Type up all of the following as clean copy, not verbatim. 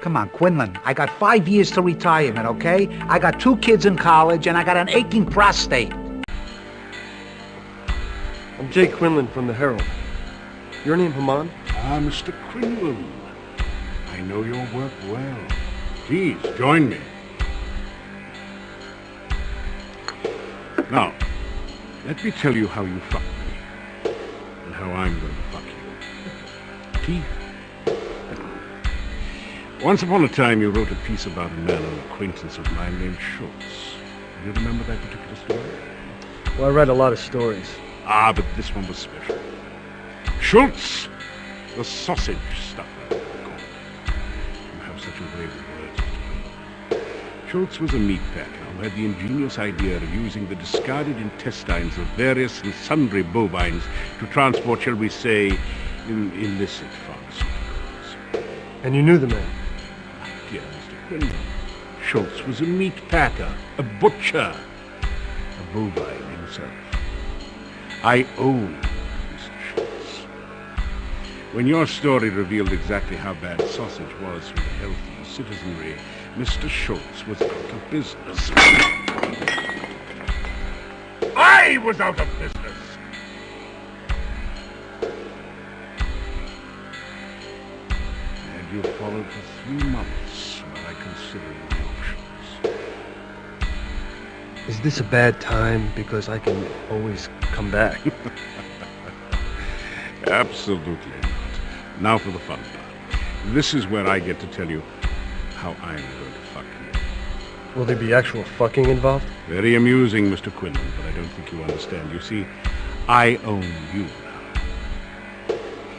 Come on, Quinlan. I got 5 years to retirement, okay? I got 2 kids in college, and I got an aching prostate. I'm Jake Quinlan from the Herald. Your name, Haman? Ah, Mr. Quinlan. I know your work well. Please, join me. Now, let me tell you how you fucked me, and how I'm going to fuck you. Teeth. Once upon a time, you wrote a piece about a man, an acquaintance of mine named Schultz. Do you remember that particular story? Well, I read a lot of stories. Ah, but this one was special. Schultz, the sausage stuffer, they call him. You have such a way with words, Mr. Quinlan. Schultz was a meat packer who had the ingenious idea of using the discarded intestines of various and sundry bovines to transport, shall we say, illicit pharmaceuticals. And you knew the man? Dear Mr. Quinlan, Schultz was a meat packer, a butcher, a bovine himself. I own Mr. Schultz. When your story revealed exactly how bad sausage was for the healthy citizenry, Mr. Schultz was out of business. I was out of business! And you followed for 3 months while I considered my options. Is this a bad time because I can always come back? Absolutely not. Now for the fun part. This is where I get to tell you how I'm going to fuck you. Will there be actual fucking involved? Very amusing, Mr. Quinlan, but I don't think you understand. You see, I own you now.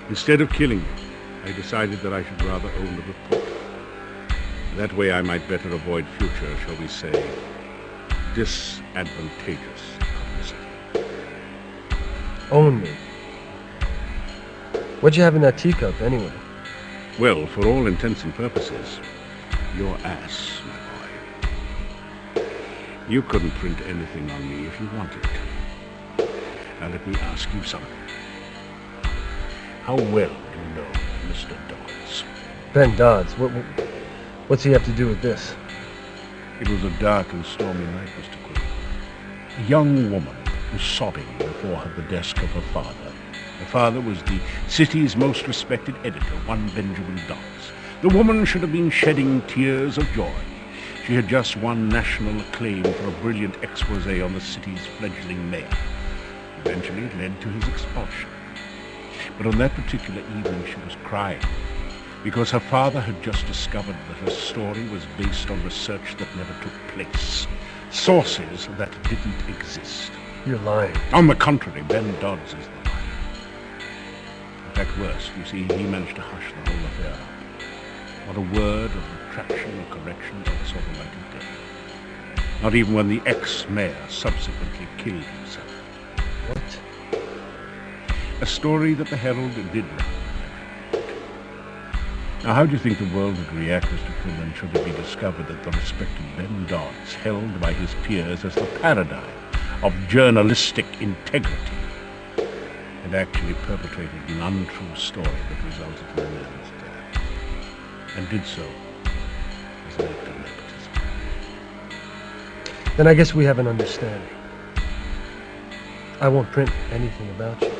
Instead of killing you, I decided that I should rather own the report. That way I might better avoid future, shall we say, disadvantageous publicity. Own me. What'd you have in that teacup, anyway? Well, for all intents and purposes, your ass, my boy. You couldn't print anything on me if you wanted to. Now let me ask you something. How well do you know Mr. Dodds? Ben Dodds. What's he have to do with this? It was a dark and stormy night, Mr. Quinlan. A young woman was sobbing before the desk of her father. Her father was the city's most respected editor, one Benjamin Dodds. The woman should have been shedding tears of joy. She had just won national acclaim for a brilliant expose on the city's fledgling mayor. Eventually it led to his expulsion. But on that particular evening she was crying because her father had just discovered that her story was based on research that never took place. Sources that didn't exist. You're lying. On the contrary, Ben Dodds is the liar. In fact, worse, you see, he managed to hush the whole affair up. Not a word of retraction or correction ever saw the light of day. Not even when the ex-mayor subsequently killed himself. What? A story that the Herald did run. Now, how do you think the world would react, Mr. Quinlan, should it be discovered that the respected Ben Dodds, held by his peers as the paradigm of journalistic integrity, had actually perpetrated an untrue story that resulted in a man's death, and did so as an act of nepotism? Then I guess we have an understanding. I won't print anything about you.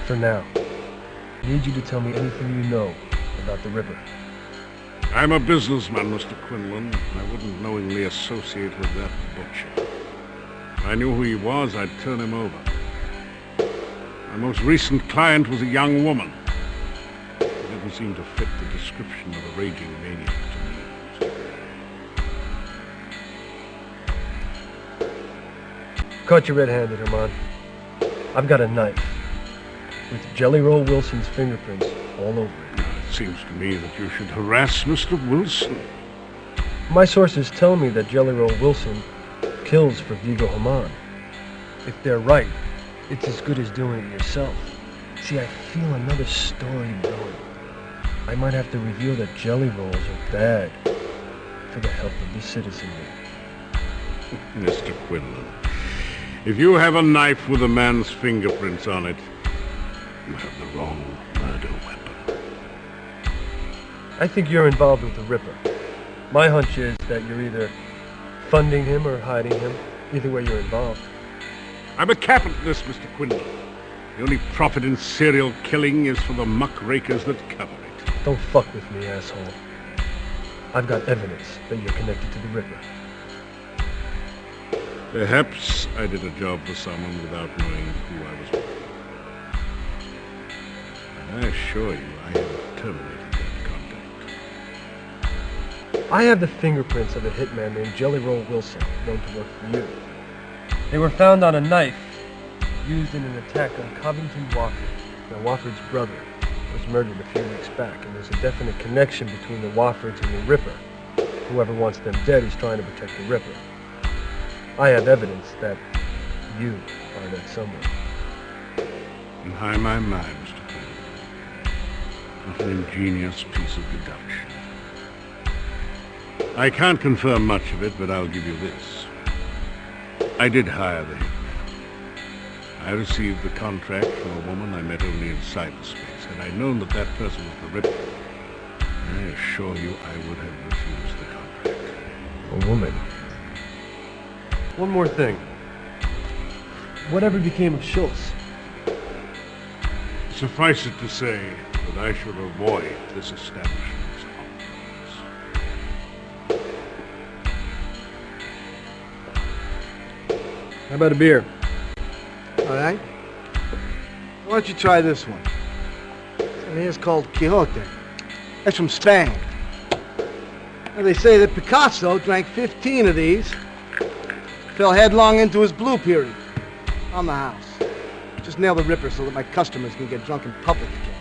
For now. I need you to tell me anything you know about the river. I'm a businessman, Mr. Quinlan. I wouldn't knowingly associate with that butcher. If I knew who he was, I'd turn him over. My most recent client was a young woman. She didn't seem to fit the description of a raging maniac to me. Caught you red-handed, Herman. I've got a knife with Jelly Roll Wilson's fingerprints all over it. It seems to me that you should harass Mr. Wilson. My sources tell me that Jelly Roll Wilson kills for Vigo Haman. If they're right, it's as good as doing it yourself. See, I feel another story brewing. I might have to reveal that jelly rolls are bad for the health of the citizenry. Mr. Quinlan, if you have a knife with a man's fingerprints on it, you have the wrong murder weapon. I think you're involved with the Ripper. My hunch is that you're either funding him or hiding him. Either way, you're involved. I'm a capitalist, Mr. Quinlan. The only profit in serial killing is for the muckrakers that cover it. Don't fuck with me, asshole. I've got evidence that you're connected to the Ripper. Perhaps I did a job for someone without knowing who I was working for. And I assure you, I have terminated that contact. I have the fingerprints of a hitman named Jelly Roll Wilson, known to work for you. They were found on a knife used in an attack on Covington Wofford. Now, Wofford's brother was murdered a few weeks back, and there's a definite connection between the Woffords and the Ripper. Whoever wants them dead is trying to protect the Ripper. I have evidence that you are that someone. My, Mr. Quinlan. What an ingenious piece of deduction. I can't confirm much of it, but I'll give you this. I did hire the hitman. I received the contract from a woman I met only in cyberspace. Had I known that that person was the Ripper, I assure you I would have refused the contract. A woman? One more thing. Whatever became of Schultz? Suffice it to say that I should avoid this establishment's offices. How about a beer? All right. Why don't you try this one? And here's called Quixote. That's from Spain. Now, they say that Picasso drank 15 of these, fell headlong into his blue period on the house. Just nail the Ripper so that my customers can get drunk in public again.